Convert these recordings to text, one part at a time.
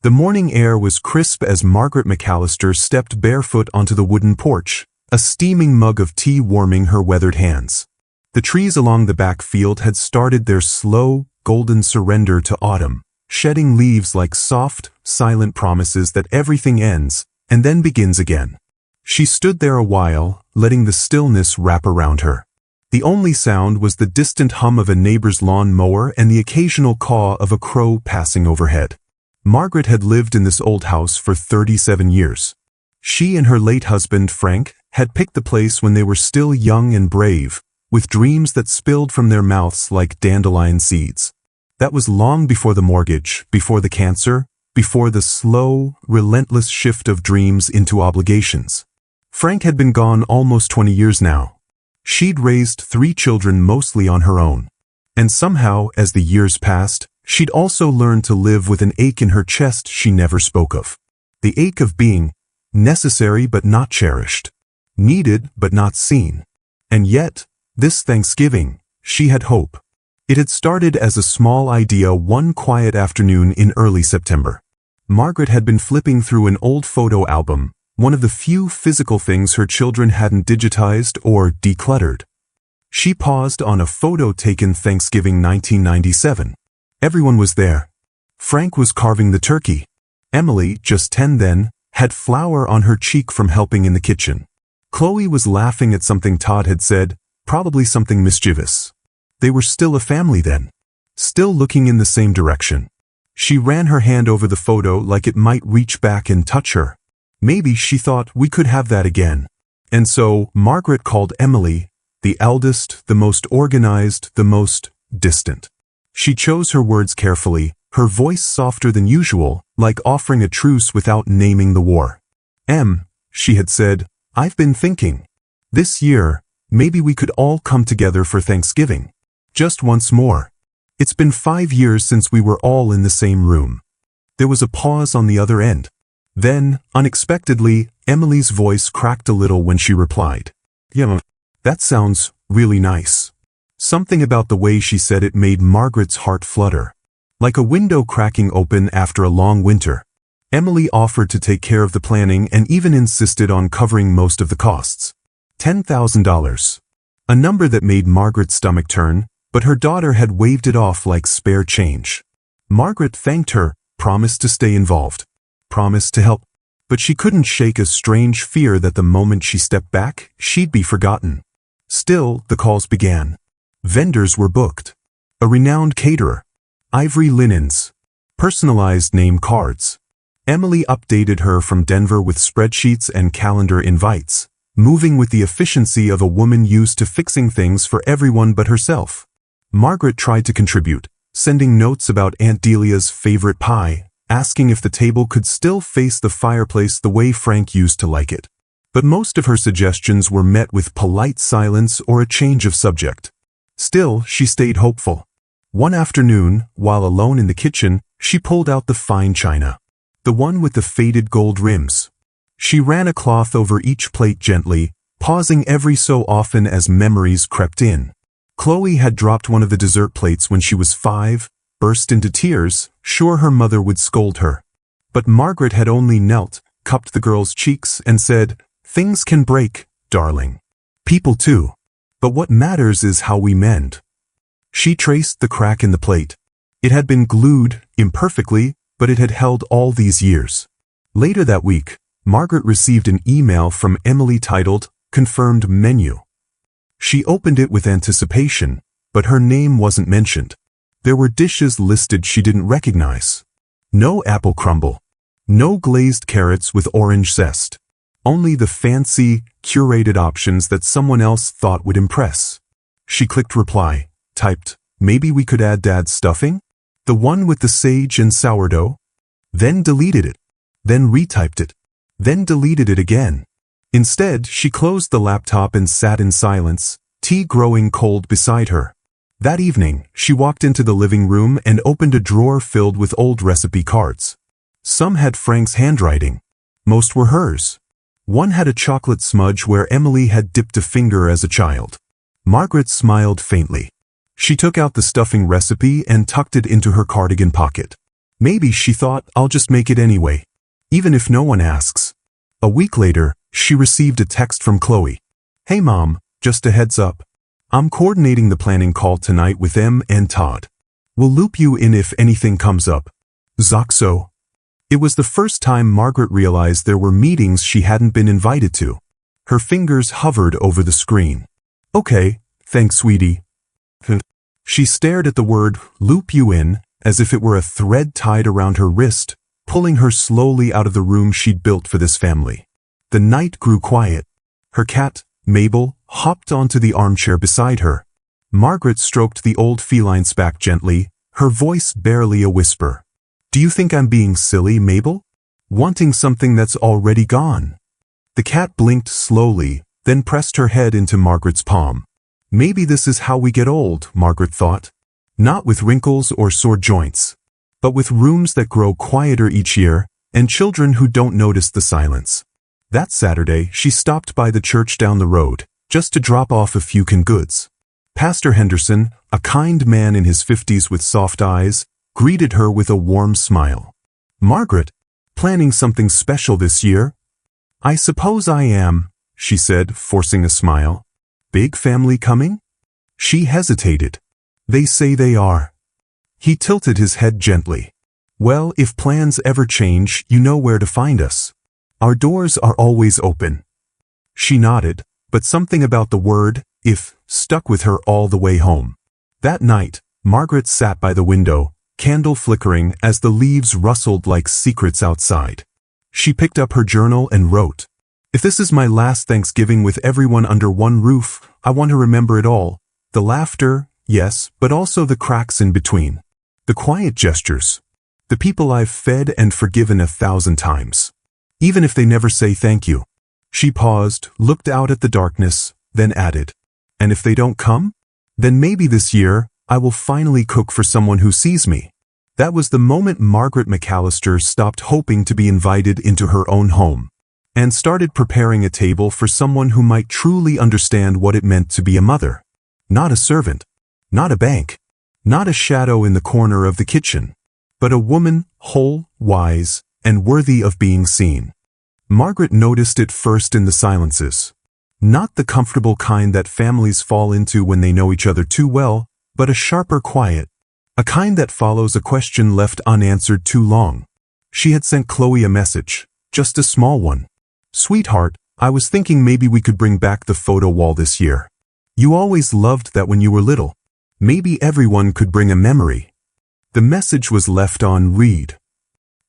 The morning air was crisp as Margaret McAllister stepped barefoot onto the wooden porch, a steaming mug of tea warming her weathered hands. The trees along the back field had started their slow, golden surrender to autumn, shedding leaves like soft, silent promises that everything ends, and then begins again. She stood there a while, letting the stillness wrap around her. The only sound was the distant hum of a neighbor's lawn mower and the occasional caw of a crow passing overhead. Margaret had lived in this old house for 37 years. She and her late husband, Frank, had picked the place when they were still young and brave, with dreams that spilled from their mouths like dandelion seeds. That was long before the mortgage, before the cancer, before the slow, relentless shift of dreams into obligations. Frank had been gone almost 20 years now. She'd raised 3 children mostly on her own. And somehow, as the years passed, she'd also learned to live with an ache in her chest she never spoke of. The ache of being necessary but not cherished, needed but not seen. And yet, this Thanksgiving, she had hope. It had started as a small idea one quiet afternoon in early September. Margaret had been flipping through an old photo album, one of the few physical things her children hadn't digitized or decluttered. She paused on a photo taken Thanksgiving 1997. Everyone was there. Frank was carving the turkey. Emily, just 10 then, had flour on her cheek from helping in the kitchen. Chloe was laughing at something Todd had said, probably something mischievous. They were still a family then. Still looking in the same direction. She ran her hand over the photo like it might reach back and touch her. Maybe she thought we could have that again. And so, Margaret called Emily, the eldest, the most organized, the most distant. She chose her words carefully, her voice softer than usual, like offering a truce without naming the war. Em, she had said, I've been thinking. This year, maybe we could all come together for Thanksgiving. Just once more. It's been 5 years since we were all in the same room. There was a pause on the other end. Then, unexpectedly, Emily's voice cracked a little when she replied. Yeah, that sounds really nice. Something about the way she said it made Margaret's heart flutter. Like a window cracking open after a long winter. Emily offered to take care of the planning and even insisted on covering most of the costs. $10,000. A number that made Margaret's stomach turn, but her daughter had waved it off like spare change. Margaret thanked her, promised to stay involved. Promised to help, but she couldn't shake a strange fear that the moment she stepped back, she'd be forgotten. Still, the calls began. Vendors were booked. A renowned caterer. Ivory linens. Personalized name cards. Emily updated her from Denver with spreadsheets and calendar invites, moving with the efficiency of a woman used to fixing things for everyone but herself. Margaret tried to contribute, sending notes about Aunt Delia's favorite pie, asking if the table could still face the fireplace the way Frank used to like it. But most of her suggestions were met with polite silence or a change of subject. Still, she stayed hopeful. One afternoon, while alone in the kitchen, she pulled out the fine china. The one with the faded gold rims. She ran a cloth over each plate gently, pausing every so often as memories crept in. Chloe had dropped one of the dessert plates when she was 5, burst into tears, sure her mother would scold her. But Margaret had only knelt, cupped the girl's cheeks, and said, "Things can break, darling. People too. But what matters is how we mend." She traced the crack in the plate. It had been glued, imperfectly, but it had held all these years. Later that week, Margaret received an email from Emily titled, "Confirmed Menu." She opened it with anticipation, but her name wasn't mentioned. There were dishes listed she didn't recognize. No apple crumble. No glazed carrots with orange zest. Only the fancy, curated options that someone else thought would impress. She clicked reply, typed, "Maybe we could add Dad's stuffing? The one with the sage and sourdough?" Then deleted it. Then retyped it. Then deleted it again. Instead, she closed the laptop and sat in silence, tea growing cold beside her. That evening, she walked into the living room and opened a drawer filled with old recipe cards. Some had Frank's handwriting. Most were hers. One had a chocolate smudge where Emily had dipped a finger as a child. Margaret smiled faintly. She took out the stuffing recipe and tucked it into her cardigan pocket. Maybe, she thought, I'll just make it anyway, even if no one asks. A week later, she received a text from Chloe. Hey Mom, just a heads up. I'm coordinating the planning call tonight with Em and Todd. We'll loop you in if anything comes up. Zoxo. It was the first time Margaret realized there were meetings she hadn't been invited to. Her fingers hovered over the screen. Okay, thanks sweetie. She stared at the word, loop you in, as if it were a thread tied around her wrist, pulling her slowly out of the room she'd built for this family. The night grew quiet. Her cat, Mabel, hopped onto the armchair beside her. Margaret stroked the old feline's back gently, her voice barely a whisper. Do you think I'm being silly, Mabel? Wanting something that's already gone? The cat blinked slowly, then pressed her head into Margaret's palm. Maybe this is how we get old, Margaret thought. Not with wrinkles or sore joints, but with rooms that grow quieter each year, and children who don't notice the silence. That Saturday, she stopped by the church down the road, just to drop off a few canned goods. Pastor Henderson, a kind man in his 50s with soft eyes, greeted her with a warm smile. Margaret, planning something special this year? I suppose I am, she said, forcing a smile. Big family coming? She hesitated. They say they are. He tilted his head gently. Well, if plans ever change, you know where to find us. Our doors are always open. She nodded, but something about the word, if, stuck with her all the way home. That night, Margaret sat by the window, candle flickering as the leaves rustled like secrets outside. She picked up her journal and wrote, If this is my last Thanksgiving with everyone under one roof, I want to remember it all. The laughter, yes, but also the cracks in between. The quiet gestures. The people I've fed and forgiven 1,000 times. Even if they never say thank you. She paused, looked out at the darkness, then added, And if they don't come? Then maybe this year, I will finally cook for someone who sees me. That was the moment Margaret McAllister stopped hoping to be invited into her own home, and started preparing a table for someone who might truly understand what it meant to be a mother. Not a servant. Not a bank. Not a shadow in the corner of the kitchen. But a woman, whole, wise, and worthy of being seen. Margaret noticed it first in the silences. Not the comfortable kind that families fall into when they know each other too well, but a sharper quiet. A kind that follows a question left unanswered too long. She had sent Chloe a message, just a small one. Sweetheart, I was thinking maybe we could bring back the photo wall this year. You always loved that when you were little. Maybe everyone could bring a memory. The message was left on read.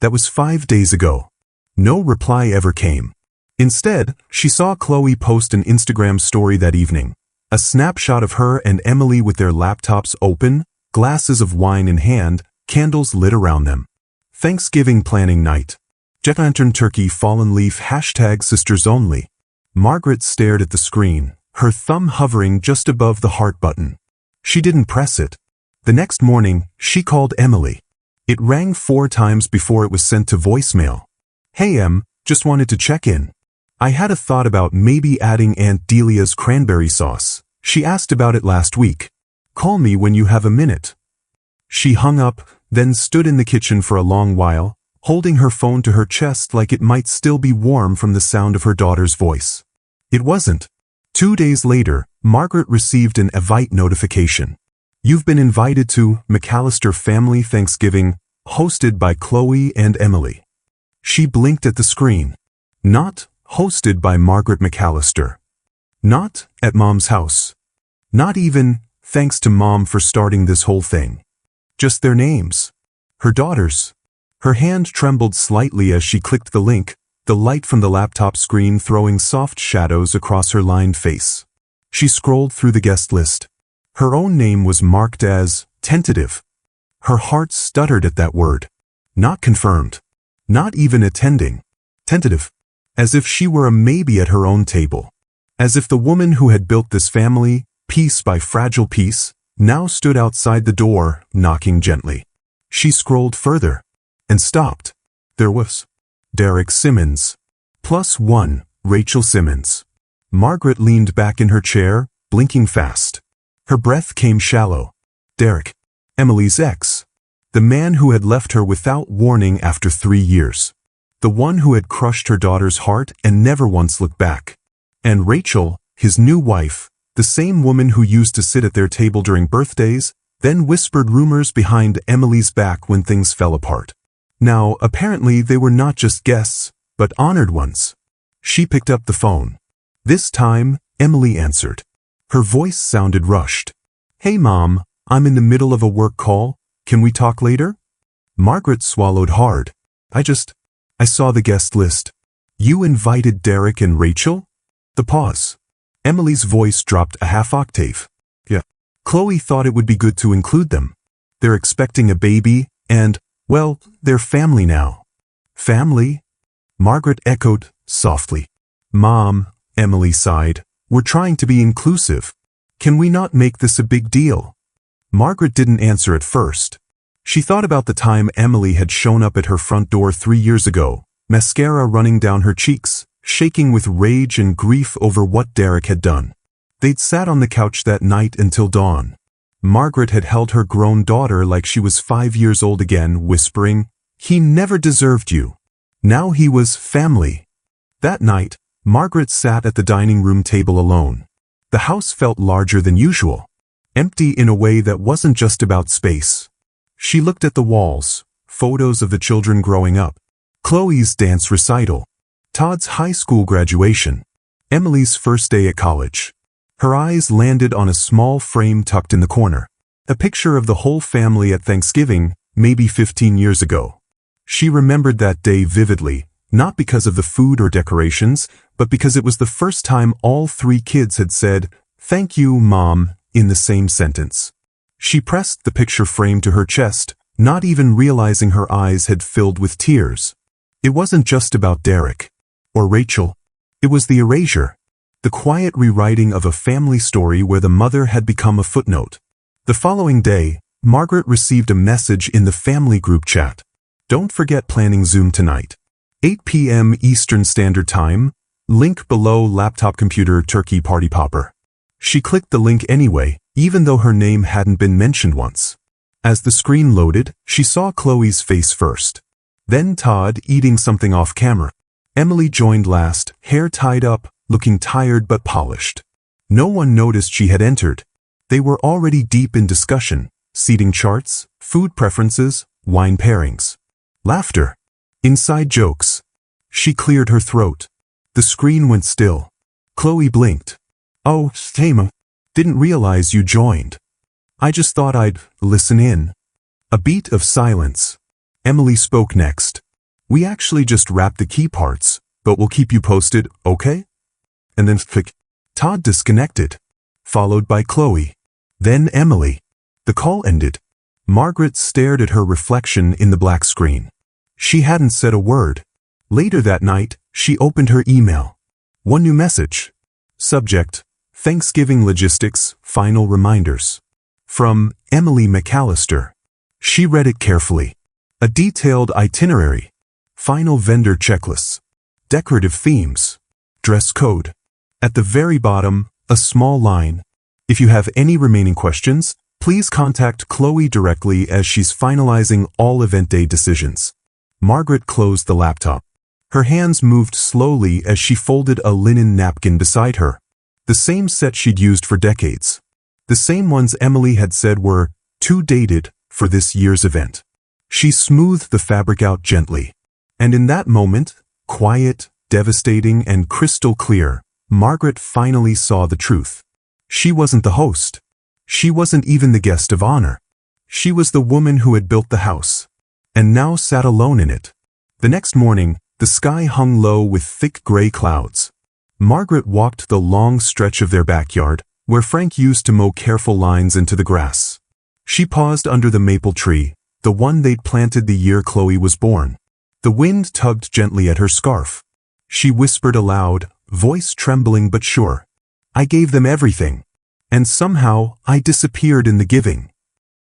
That was 5 days ago. No reply ever came. Instead, she saw Chloe post an Instagram story that evening. A snapshot of her and Emily with their laptops open, glasses of wine in hand, candles lit around them. Thanksgiving planning night. Jet-lantern turkey fallen leaf #sisters only. Margaret stared at the screen, her thumb hovering just above the heart button. She didn't press it. The next morning, she called Emily. It rang 4 times before it was sent to voicemail. Hey Em, just wanted to check in. I had a thought about maybe adding Aunt Delia's cranberry sauce. She asked about it last week. Call me when you have a minute. She hung up, then stood in the kitchen for a long while, holding her phone to her chest like it might still be warm from the sound of her daughter's voice. It wasn't. 2 days later, Margaret received an invite notification. You've been invited to McAllister Family Thanksgiving, hosted by Chloe and Emily. She blinked at the screen. Not hosted by Margaret McAllister. Not at Mom's house. Not even thanks to Mom for starting this whole thing. Just their names. Her daughters. Her hand trembled slightly as she clicked the link, the light from the laptop screen throwing soft shadows across her lined face. She scrolled through the guest list. Her own name was marked as tentative. Her heart stuttered at that word. Not confirmed. Not even attending. Tentative. As if she were a maybe at her own table. As if the woman who had built this family, piece by fragile piece, now stood outside the door, knocking gently. She scrolled further. And stopped. There was Derek Simmons. +1, Rachel Simmons. Margaret leaned back in her chair, blinking fast. Her breath came shallow. Derek. Emily's ex. The man who had left her without warning after 3 years. The one who had crushed her daughter's heart and never once looked back. And Rachel, his new wife, the same woman who used to sit at their table during birthdays, then whispered rumors behind Emily's back when things fell apart. Now, apparently they were not just guests, but honored ones. She picked up the phone. This time, Emily answered. Her voice sounded rushed. Hey Mom, I'm in the middle of a work call. Can we talk later? Margaret swallowed hard. I saw the guest list. You invited Derek and Rachel? The pause. Emily's voice dropped a half octave. Yeah. Chloe thought it would be good to include them. They're expecting a baby, and, well, they're family now. Family? Margaret echoed, softly. Mom, Emily sighed, we're trying to be inclusive. Can we not make this a big deal? Margaret didn't answer at first. She thought about the time Emily had shown up at her front door 3 years ago, mascara running down her cheeks, shaking with rage and grief over what Derek had done. They'd sat on the couch that night until dawn. Margaret had held her grown daughter like she was 5 years old again, whispering, "He never deserved you." Now he was family. That night, Margaret sat at the dining room table alone. The house felt larger than usual, empty in a way that wasn't just about space. She looked at the walls, photos of the children growing up, Chloe's dance recital, Todd's high school graduation, Emily's first day at college. Her eyes landed on a small frame tucked in the corner, a picture of the whole family at Thanksgiving, maybe 15 years ago. She remembered that day vividly, not because of the food or decorations, but because it was the first time all 3 kids had said, "Thank you, Mom," in the same sentence. She pressed the picture frame to her chest, not even realizing her eyes had filled with tears. It wasn't just about Derek or Rachel. It was the erasure, the quiet rewriting of a family story where the mother had become a footnote. The following day, Margaret received a message in the family group chat. Don't forget planning Zoom tonight. 8 p.m. Eastern Standard Time, link below laptop computer turkey party popper. She clicked the link anyway, even though her name hadn't been mentioned once. As the screen loaded, she saw Chloe's face first. Then Todd eating something off camera. Emily joined last, hair tied up, looking tired but polished. No one noticed she had entered. They were already deep in discussion, seating charts, food preferences, wine pairings. Laughter. Inside jokes. She cleared her throat. The screen went still. Chloe blinked. Oh, Tama. Didn't realize you joined. I just thought I'd listen in. A beat of silence. Emily spoke next. We actually just wrapped the key parts, but we'll keep you posted, okay? And then Todd disconnected, followed by Chloe. Then Emily. The call ended. Margaret stared at her reflection in the black screen. She hadn't said a word. Later that night, she opened her email. One new message. Subject: Thanksgiving Logistics, Final Reminders. From Emily McAllister. She read it carefully. A detailed itinerary. Final vendor checklists. Decorative themes. Dress code. At the very bottom, a small line. If you have any remaining questions, please contact Chloe directly as she's finalizing all event day decisions. Margaret closed the laptop. Her hands moved slowly as she folded a linen napkin beside her. The same set she'd used for decades. The same ones Emily had said were too dated for this year's event. She smoothed the fabric out gently. And in that moment, quiet, devastating, and crystal clear, Margaret finally saw the truth. She wasn't the host. She wasn't even the guest of honor. She was the woman who had built the house, and now sat alone in it. The next morning, the sky hung low with thick gray clouds. Margaret walked the long stretch of their backyard, where Frank used to mow careful lines into the grass. She paused under the maple tree, the one they'd planted the year Chloe was born. The wind tugged gently at her scarf. She whispered aloud, voice trembling but sure. I gave them everything. And somehow, I disappeared in the giving.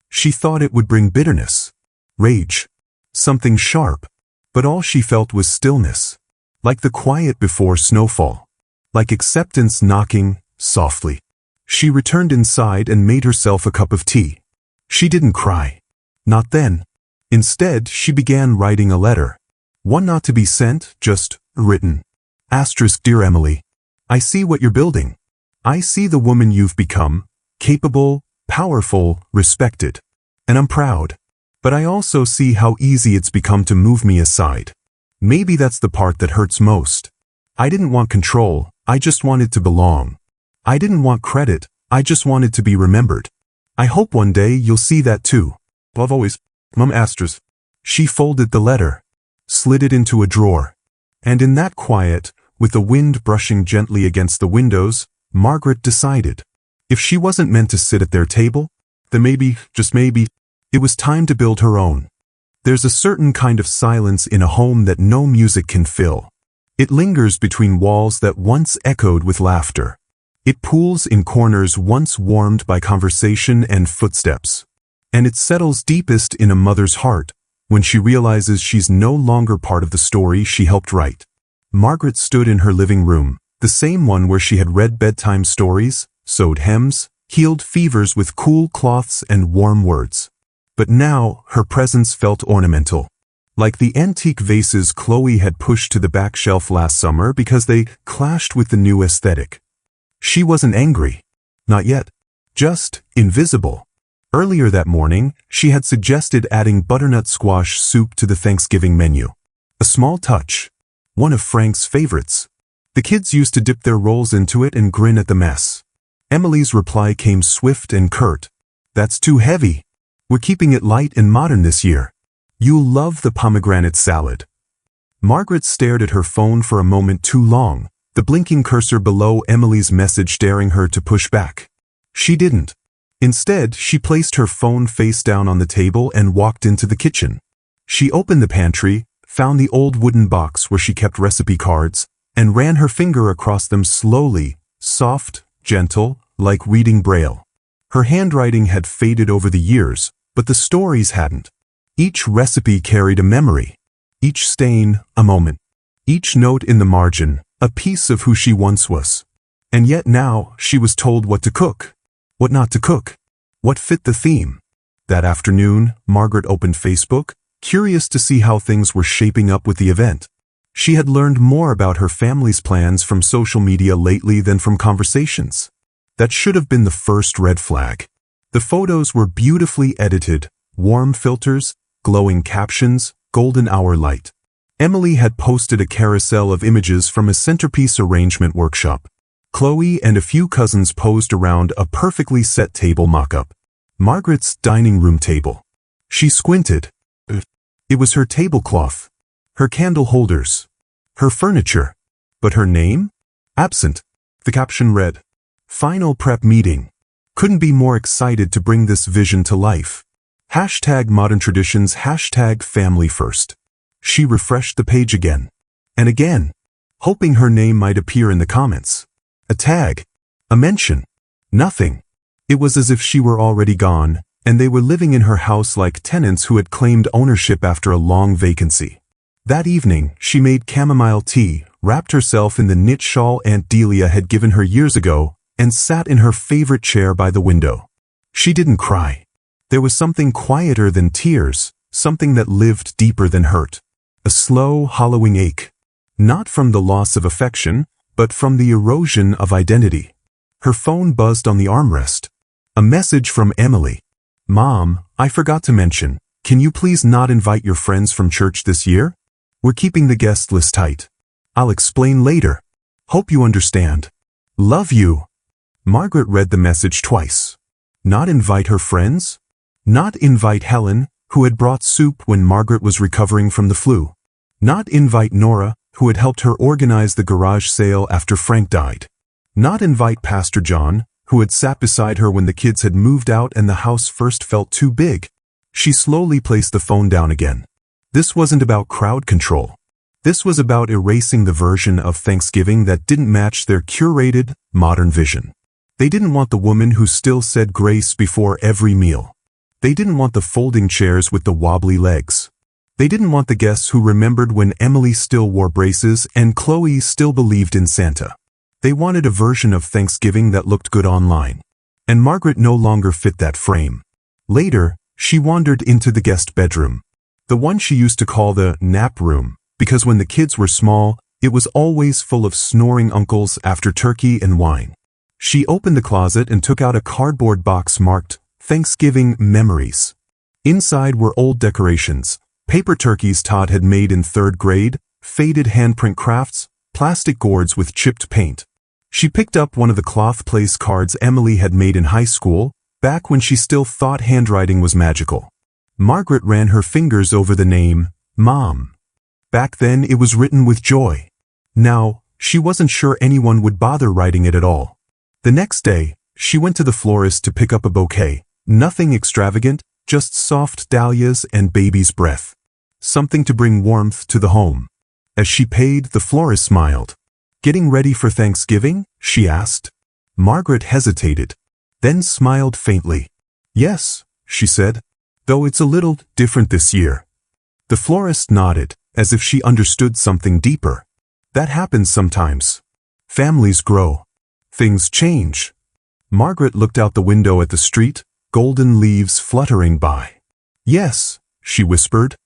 She thought it would bring bitterness, rage, something sharp. But all she felt was stillness. Like the quiet before snowfall. Like acceptance knocking, softly. She returned inside and made herself a cup of tea. She didn't cry. Not then. Instead, she began writing a letter. One not to be sent, just written. Asterisk, Dear Emily, I see what you're building. I see the woman you've become, capable, powerful, respected. And I'm proud. But I also see how easy it's become to move me aside. Maybe that's the part that hurts most. I didn't want control, I just wanted to belong. I didn't want credit, I just wanted to be remembered. I hope one day you'll see that too. Love always, Mum Asterisk. She folded the letter, slid it into a drawer. And in that quiet, with the wind brushing gently against the windows, Margaret decided. If she wasn't meant to sit at their table, then maybe, just maybe, it was time to build her own. There's a certain kind of silence in a home that no music can fill. It lingers between walls that once echoed with laughter. It pools in corners once warmed by conversation and footsteps. And it settles deepest in a mother's heart, when she realizes she's no longer part of the story she helped write. Margaret stood in her living room, the same one where she had read bedtime stories, sewed hems, healed fevers with cool cloths and warm words. But now, her presence felt ornamental. Like the antique vases Chloe had pushed to the back shelf last summer because they clashed with the new aesthetic. She wasn't angry. Not yet. Just invisible. Earlier that morning, she had suggested adding butternut squash soup to the Thanksgiving menu. A small touch. One of Frank's favorites. The kids used to dip their rolls into it and grin at the mess. Emily's reply came swift and curt. That's too heavy. We're keeping it light and modern this year. You'll love the pomegranate salad. Margaret stared at her phone for a moment too long, the blinking cursor below Emily's message daring her to push back. She didn't. Instead, she placed her phone face down on the table and walked into the kitchen. She opened the pantry, found the old wooden box where she kept recipe cards, and ran her finger across them slowly, soft, gentle, like reading Braille. Her handwriting had faded over the years, but the stories hadn't. Each recipe carried a memory. Each stain, a moment. Each note in the margin, a piece of who she once was. And yet now, she was told what to cook. What not to cook. What fit the theme. That afternoon, Margaret opened Facebook, curious to see how things were shaping up with the event. She had learned more about her family's plans from social media lately than from conversations. That should have been the first red flag. The photos were beautifully edited, warm filters, glowing captions, golden hour light. Emily had posted a carousel of images from a centerpiece arrangement workshop. Chloe and a few cousins posed around a perfectly set table mock-up. Margaret's dining room table. She squinted. It was her tablecloth, her candle holders, her furniture. But her name? Absent. The caption read, Final prep meeting. Couldn't be more excited to bring this vision to life. #modern traditions, #family first. She refreshed the page again. And again. Hoping her name might appear in the comments. A tag. A mention. Nothing. It was as if she were already gone, and they were living in her house like tenants who had claimed ownership after a long vacancy. That evening, she made chamomile tea, wrapped herself in the knit shawl Aunt Delia had given her years ago, and sat in her favorite chair by the window. She didn't cry. There was something quieter than tears, something that lived deeper than hurt. A slow, hollowing ache. Not from the loss of affection, but from the erosion of identity. Her phone buzzed on the armrest. A message from Emily. Mom, I forgot to mention, can you please not invite your friends from church this year? We're keeping the guest list tight. I'll explain later. Hope you understand. Love you. Margaret read the message twice. Not invite her friends? Not invite Helen, who had brought soup when Margaret was recovering from the flu. Not invite Nora, who had helped her organize the garage sale after Frank died. Not invite Pastor John, who had sat beside her when the kids had moved out and the house first felt too big. She slowly placed the phone down again. This wasn't about crowd control. This was about erasing the version of Thanksgiving that didn't match their curated, modern vision. They didn't want the woman who still said grace before every meal. They didn't want the folding chairs with the wobbly legs. They didn't want the guests who remembered when Emily still wore braces and Chloe still believed in Santa. They wanted a version of Thanksgiving that looked good online. And Margaret no longer fit that frame. Later, she wandered into the guest bedroom. The one she used to call the nap room, because when the kids were small, it was always full of snoring uncles after turkey and wine. She opened the closet and took out a cardboard box marked Thanksgiving Memories. Inside were old decorations, paper turkeys Todd had made in 3rd grade, faded handprint crafts, plastic gourds with chipped paint. She picked up one of the cloth place cards Emily had made in high school, back when she still thought handwriting was magical. Margaret ran her fingers over the name, Mom. Back then it was written with joy. Now, she wasn't sure anyone would bother writing it at all. The next day, she went to the florist to pick up a bouquet. Nothing extravagant, just soft dahlias and baby's breath. Something to bring warmth to the home. As she paid, the florist smiled. "Getting ready for Thanksgiving?" she asked. Margaret hesitated, then smiled faintly. "Yes," she said, "though it's a little different this year." The florist nodded, as if she understood something deeper. That happens sometimes. Families grow. Things change. Margaret looked out the window at the street, golden leaves fluttering by. "Yes," she whispered,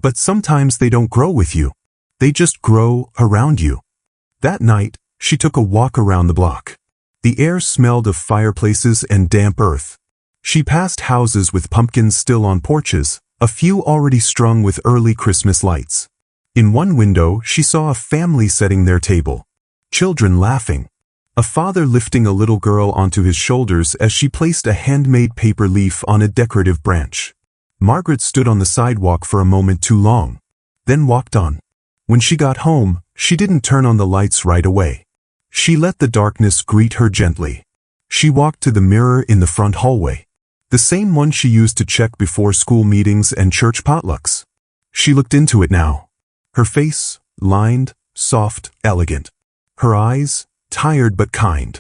"but sometimes they don't grow with you. They just grow around you." That night, she took a walk around the block. The air smelled of fireplaces and damp earth. She passed houses with pumpkins still on porches, a few already strung with early Christmas lights. In one window, she saw a family setting their table. Children laughing. A father lifting a little girl onto his shoulders as she placed a handmade paper leaf on a decorative branch. Margaret stood on the sidewalk for a moment too long, then walked on. When she got home, she didn't turn on the lights right away. She let the darkness greet her gently. She walked to the mirror in the front hallway, the same one she used to check before school meetings and church potlucks. She looked into it now. Her face, lined, soft, elegant. Her eyes, tired but kind.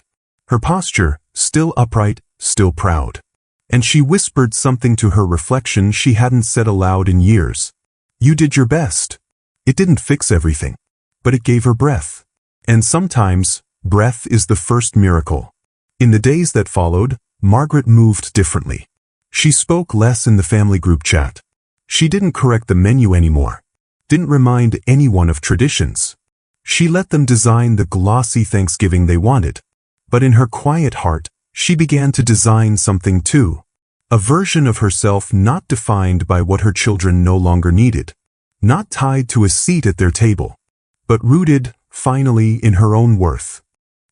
Her posture, still upright, still proud. And she whispered something to her reflection she hadn't said aloud in years. "You did your best." It didn't fix everything, but it gave her breath. And sometimes, breath is the first miracle. In the days that followed, Margaret moved differently. She spoke less in the family group chat. She didn't correct the menu anymore. Didn't remind anyone of traditions. She let them design the glossy Thanksgiving they wanted. But in her quiet heart, she began to design something too. A version of herself not defined by what her children no longer needed. Not tied to a seat at their table. But rooted, finally, in her own worth.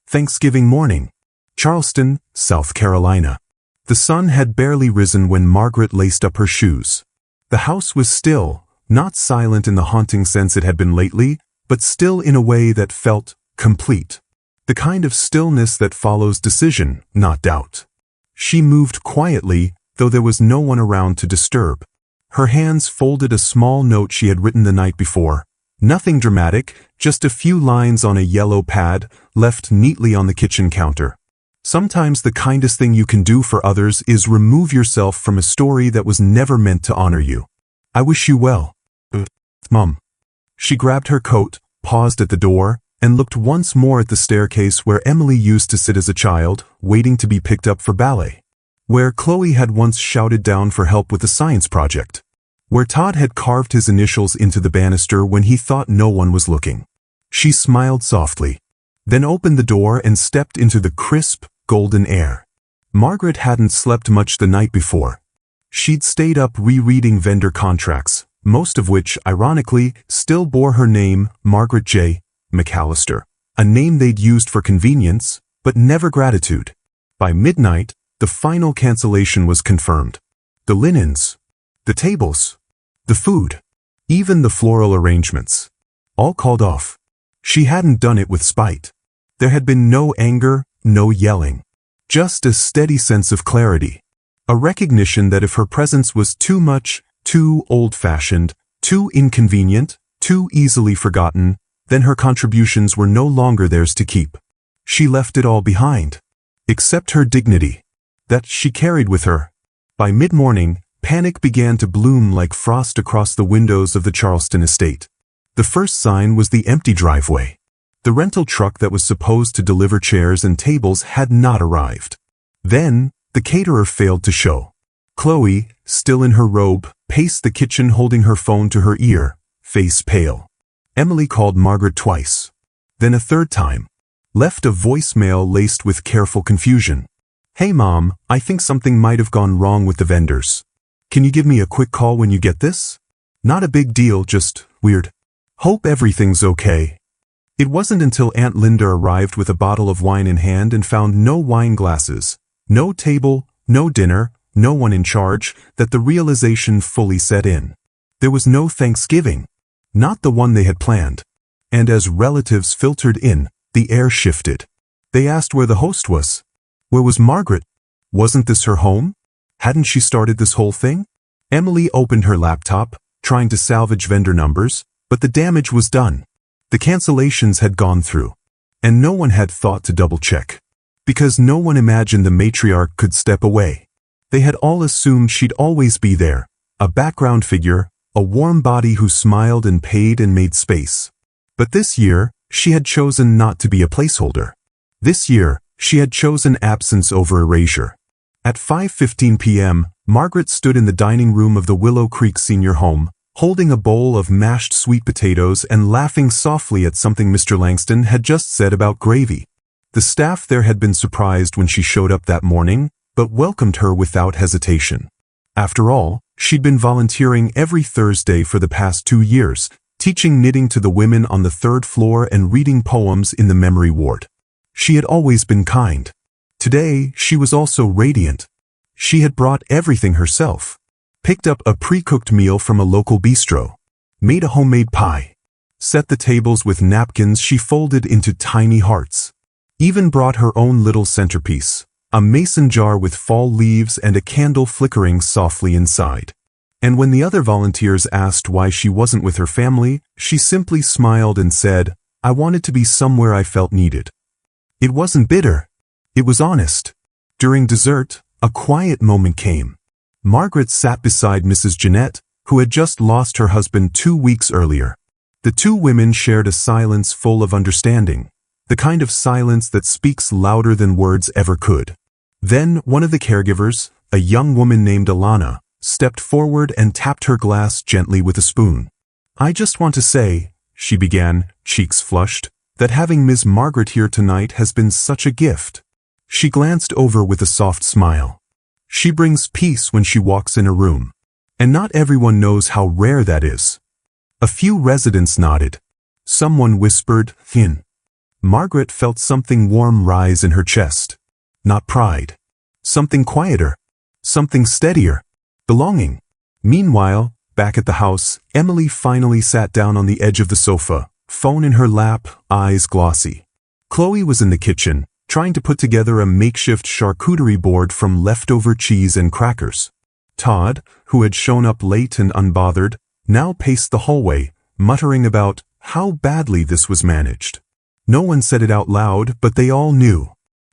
Thanksgiving morning. Charleston, South Carolina. The sun had barely risen when Margaret laced up her shoes. The house was still, not silent in the haunting sense it had been lately, but still in a way that felt complete. The kind of stillness that follows decision, not doubt. She moved quietly, though there was no one around to disturb. Her hands folded a small note she had written the night before. Nothing dramatic, just a few lines on a yellow pad, left neatly on the kitchen counter. Sometimes the kindest thing you can do for others is remove yourself from a story that was never meant to honor you. "I wish you well, Mom." She grabbed her coat, paused at the door, and looked once more at the staircase where Emily used to sit as a child, waiting to be picked up for ballet. Where Chloe had once shouted down for help with a science project. Where Todd had carved his initials into the banister when he thought no one was looking. She smiled softly, then opened the door and stepped into the crisp, golden air. Margaret hadn't slept much the night before. She'd stayed up rereading vendor contracts, most of which, ironically, still bore her name, Margaret J. McAllister, a name they'd used for convenience, but never gratitude. By midnight, the final cancellation was confirmed. The linens, the tables, the food, even the floral arrangements, all called off. She hadn't done it with spite. There had been no anger, no yelling. Just a steady sense of clarity. A recognition that if her presence was too much, too old-fashioned, too inconvenient, too easily forgotten, then her contributions were no longer theirs to keep. She left it all behind. Except her dignity. That she carried with her. By mid-morning, panic began to bloom like frost across the windows of the Charleston estate. The first sign was the empty driveway. The rental truck that was supposed to deliver chairs and tables had not arrived. Then, the caterer failed to show. Chloe, still in her robe, paced the kitchen holding her phone to her ear, face pale. Emily called Margaret twice. Then a third time. Left a voicemail laced with careful confusion. "Hey Mom, I think something might have gone wrong with the vendors. Can you give me a quick call when you get this? Not a big deal, just weird. Hope everything's okay." It wasn't until Aunt Linda arrived with a bottle of wine in hand and found no wine glasses, no table, no dinner, no one in charge, that the realization fully set in. There was no Thanksgiving. Not the one they had planned. And as relatives filtered in, the air shifted. They asked where the host was. Where was Margaret? Wasn't this her home? Hadn't she started this whole thing? Emily opened her laptop, trying to salvage vendor numbers, but the damage was done. The cancellations had gone through. And no one had thought to double-check. Because no one imagined the matriarch could step away. They had all assumed she'd always be there, a background figure, a warm body who smiled and paid and made space. But this year, she had chosen not to be a placeholder. This year, she had chosen absence over erasure. At 5:15 p.m., Margaret stood in the dining room of the Willow Creek Senior Home, holding a bowl of mashed sweet potatoes and laughing softly at something Mr. Langston had just said about gravy. The staff there had been surprised when she showed up that morning, but welcomed her without hesitation. After all, she'd been volunteering every Thursday for the past 2 years, teaching knitting to the women on the 3rd floor and reading poems in the memory ward. She had always been kind. Today, she was also radiant. She had brought everything herself. Picked up a pre-cooked meal from a local bistro. Made a homemade pie. Set the tables with napkins she folded into tiny hearts. Even brought her own little centerpiece, a mason jar with fall leaves and a candle flickering softly inside. And when the other volunteers asked why she wasn't with her family, she simply smiled and said, "I wanted to be somewhere I felt needed." It wasn't bitter. It was honest. During dessert, a quiet moment came. Margaret sat beside Mrs. Jeanette, who had just lost her husband 2 weeks earlier. The two women shared a silence full of understanding, the kind of silence that speaks louder than words ever could. Then one of the caregivers, a young woman named Alana, stepped forward and tapped her glass gently with a spoon. "I just want to say," she began, cheeks flushed, "that having Ms. Margaret here tonight has been such a gift." She glanced over with a soft smile. She brings peace when she walks in a room. And not everyone knows how rare that is. A few residents nodded. Someone whispered, "Thin." Margaret felt something warm rise in her chest. Not pride. Something quieter. Something steadier. Belonging. Meanwhile, back at the house, Emily finally sat down on the edge of the sofa, phone in her lap, eyes glossy. Chloe was in the kitchen, trying to put together a makeshift charcuterie board from leftover cheese and crackers. Todd, who had shown up late and unbothered, now paced the hallway, muttering about how badly this was managed. No one said it out loud, but they all knew.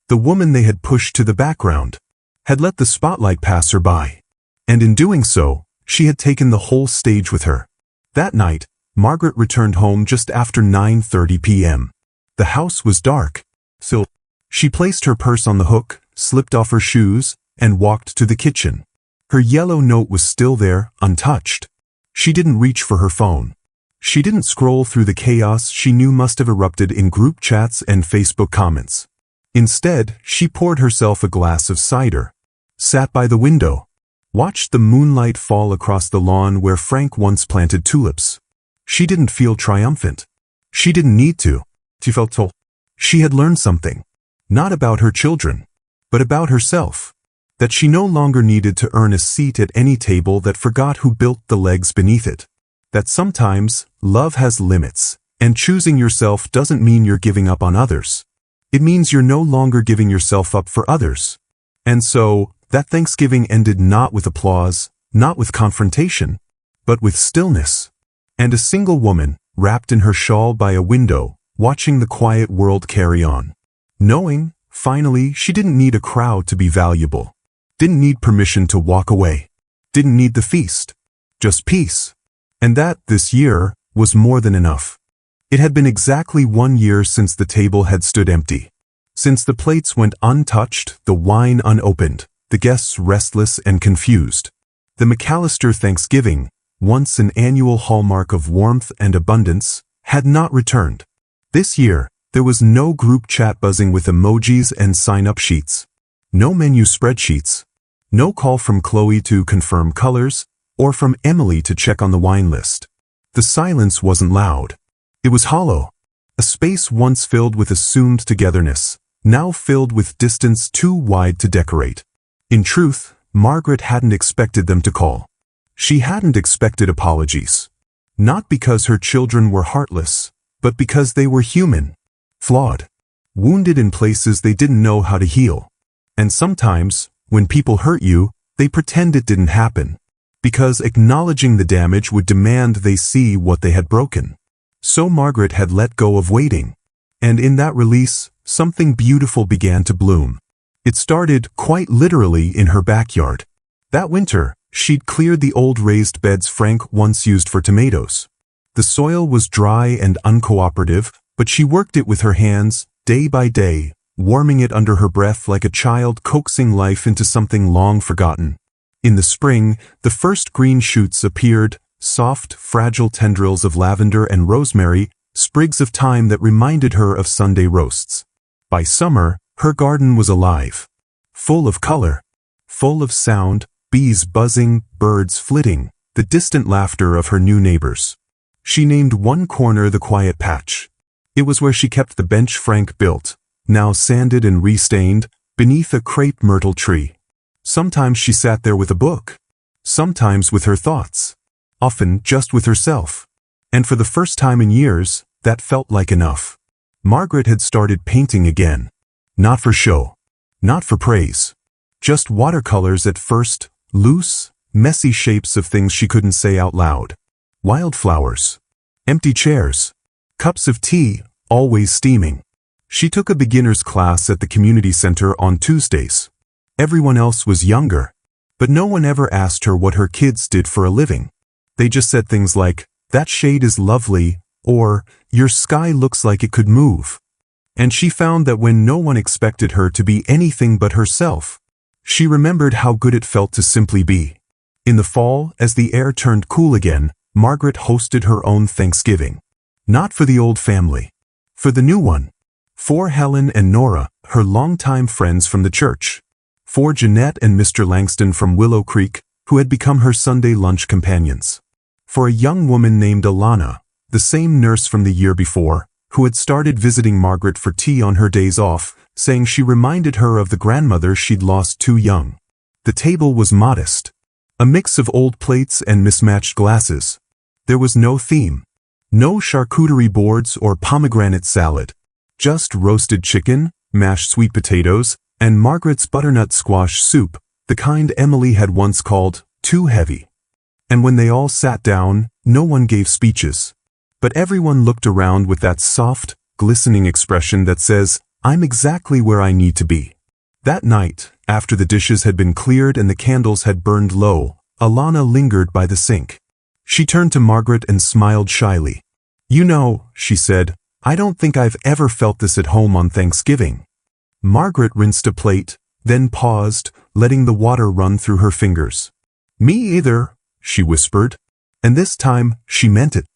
The woman they had pushed to the background had let the spotlight pass her by. And in doing so, she had taken the whole stage with her. That night, Margaret returned home just after 9:30 p.m. The house was dark. So, she placed her purse on the hook, slipped off her shoes, and walked to the kitchen. Her yellow note was still there, untouched. She didn't reach for her phone. She didn't scroll through the chaos she knew must have erupted in group chats and Facebook comments. Instead, she poured herself a glass of cider, sat by the window, watched the moonlight fall across the lawn where Frank once planted tulips. She didn't feel triumphant. She didn't need to. She felt told. She had learned something. Not about her children, but about herself. That she no longer needed to earn a seat at any table that forgot who built the legs beneath it. That sometimes, love has limits, and choosing yourself doesn't mean you're giving up on others. It means you're no longer giving yourself up for others. And so, that Thanksgiving ended not with applause, not with confrontation, but with stillness. And a single woman, wrapped in her shawl by a window, watching the quiet world carry on. Knowing, finally, she didn't need a crowd to be valuable. Didn't need permission to walk away. Didn't need the feast. Just peace. And that, this year, was more than enough. It had been exactly 1 year since the table had stood empty. Since the plates went untouched, the wine unopened, the guests restless and confused. The McAllister Thanksgiving, once an annual hallmark of warmth and abundance, had not returned. This year, there was no group chat buzzing with emojis and sign-up sheets. No menu spreadsheets. No call from Chloe to confirm colors, or from Emily to check on the wine list. The silence wasn't loud. It was hollow. A space once filled with assumed togetherness, now filled with distance too wide to decorate. In truth, Margaret hadn't expected them to call. She hadn't expected apologies. Not because her children were heartless, but because they were human. Flawed. Wounded in places they didn't know how to heal. And sometimes, when people hurt you, they pretend it didn't happen. Because acknowledging the damage would demand they see what they had broken. So Margaret had let go of waiting. And in that release, something beautiful began to bloom. It started, quite literally, in her backyard. That winter, she'd cleared the old raised beds Frank once used for tomatoes. The soil was dry and uncooperative, but she worked it with her hands, day by day, warming it under her breath like a child coaxing life into something long forgotten. In the spring, the first green shoots appeared, soft, fragile tendrils of lavender and rosemary, sprigs of thyme that reminded her of Sunday roasts. By summer, her garden was alive. Full of color. Full of sound, bees buzzing, birds flitting, the distant laughter of her new neighbors. She named one corner the quiet patch. It was where she kept the bench Frank built, now sanded and restained, beneath a crepe myrtle tree. Sometimes she sat there with a book. Sometimes with her thoughts. Often just with herself. And for the first time in years, that felt like enough. Margaret had started painting again. Not for show. Not for praise. Just watercolors at first, loose, messy shapes of things she couldn't say out loud. Wildflowers. Empty chairs. Cups of tea, always steaming. She took a beginner's class at the community center on Tuesdays. Everyone else was younger. But no one ever asked her what her kids did for a living. They just said things like, "That shade is lovely," or, "Your sky looks like it could move." And she found that when no one expected her to be anything but herself, she remembered how good it felt to simply be. In the fall, as the air turned cool again, Margaret hosted her own Thanksgiving. Not for the old family. For the new one. For Helen and Nora, her longtime friends from the church. For Jeanette and Mr. Langston from Willow Creek, who had become her Sunday lunch companions. For a young woman named Alana, the same nurse from the year before, who had started visiting Margaret for tea on her days off, saying she reminded her of the grandmother she'd lost too young. The table was modest. A mix of old plates and mismatched glasses. There was no theme. No charcuterie boards or pomegranate salad. Just roasted chicken, mashed sweet potatoes, and Margaret's butternut squash soup, the kind Emily had once called too heavy. And when they all sat down, no one gave speeches. But everyone looked around with that soft, glistening expression that says, "I'm exactly where I need to be." That night, after the dishes had been cleared and the candles had burned low, Alana lingered by the sink. She turned to Margaret and smiled shyly. "You know," she said, "I don't think I've ever felt this at home on Thanksgiving." Margaret rinsed a plate, then paused, letting the water run through her fingers. "Me either," she whispered. And this time, she meant it.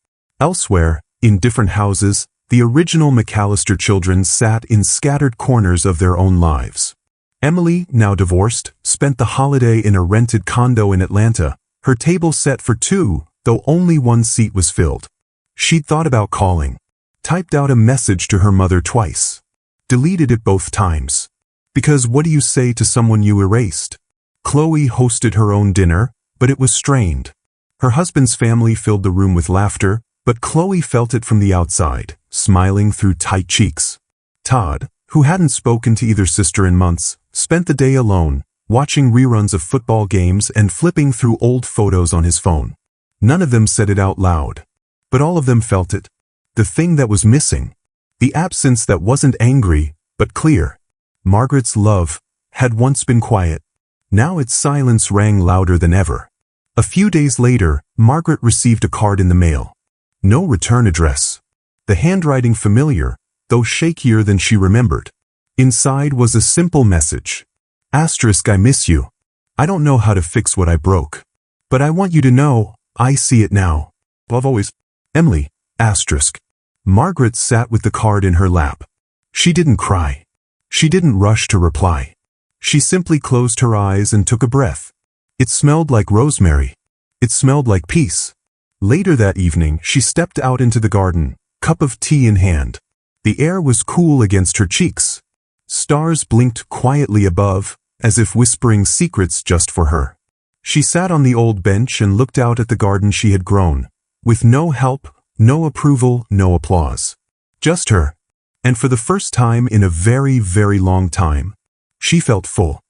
Elsewhere, in different houses, the original McAllister children sat in scattered corners of their own lives. Emily, now divorced, spent the holiday in a rented condo in Atlanta, her table set for two, though only one seat was filled. She'd thought about calling. Typed out a message to her mother twice. Deleted it both times. Because what do you say to someone you erased? Chloe hosted her own dinner, but it was strained. Her husband's family filled the room with laughter, but Chloe felt it from the outside, smiling through tight cheeks. Todd, who hadn't spoken to either sister in months, spent the day alone, watching reruns of football games and flipping through old photos on his phone. None of them said it out loud. But all of them felt it. The thing that was missing. The absence that wasn't angry, but clear. Margaret's love had once been quiet. Now its silence rang louder than ever. A few days later, Margaret received a card in the mail. No return address. The handwriting familiar, though shakier than she remembered. Inside was a simple message. Asterisk, I miss you. I don't know how to fix what I broke. But I want you to know, I see it now. I've always. Emily, asterisk. Margaret sat with the card in her lap. She didn't cry. She didn't rush to reply. She simply closed her eyes and took a breath. It smelled like rosemary. It smelled like peace. Later that evening, she stepped out into the garden, cup of tea in hand. The air was cool against her cheeks. Stars blinked quietly above, as if whispering secrets just for her. She sat on the old bench and looked out at the garden she had grown, with no help, no approval, no applause. Just her. And for the first time in a very, very long time, she felt full.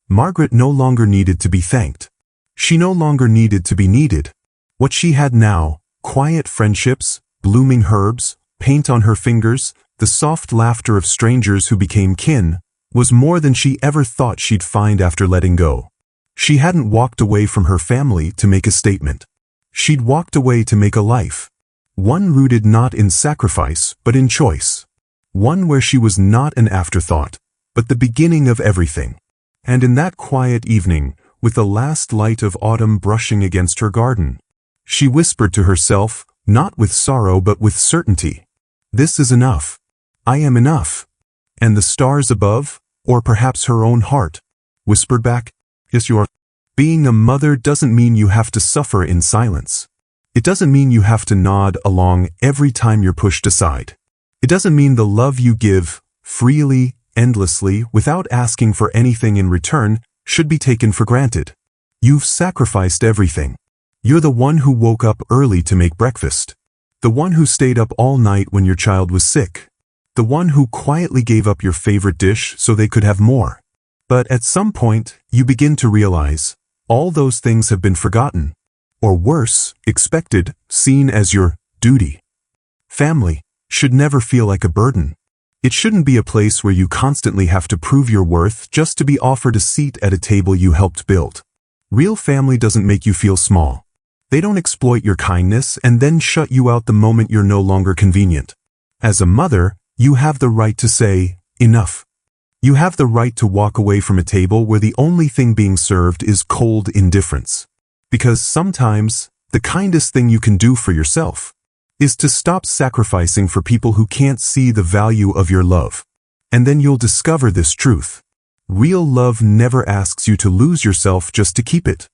Margaret no longer needed to be thanked. She no longer needed to be needed. What she had now, quiet friendships, blooming herbs, paint on her fingers, the soft laughter of strangers who became kin, was more than she ever thought she'd find after letting go. She hadn't walked away from her family to make a statement. She'd walked away to make a life. One rooted not in sacrifice, but in choice. One where she was not an afterthought, but the beginning of everything. And in that quiet evening, with the last light of autumn brushing against her garden, she whispered to herself, not with sorrow but with certainty, "This is enough. I am enough." And the stars above, or perhaps her own heart, whispered back, "Yes, you are." Being a mother doesn't mean you have to suffer in silence. It doesn't mean you have to nod along every time you're pushed aside. It doesn't mean the love you give, freely, endlessly, without asking for anything in return, should be taken for granted. You've sacrificed everything. You're the one who woke up early to make breakfast. The one who stayed up all night when your child was sick. The one who quietly gave up your favorite dish so they could have more. But at some point, you begin to realize, all those things have been forgotten. Or worse, expected, seen as your duty. Family should never feel like a burden. It shouldn't be a place where you constantly have to prove your worth just to be offered a seat at a table you helped build. Real family doesn't make you feel small. They don't exploit your kindness and then shut you out the moment you're no longer convenient. As a mother, you have the right to say, enough. You have the right to walk away from a table where the only thing being served is cold indifference. Because sometimes, the kindest thing you can do for yourself is to stop sacrificing for people who can't see the value of your love. And then you'll discover this truth. Real love never asks you to lose yourself just to keep it.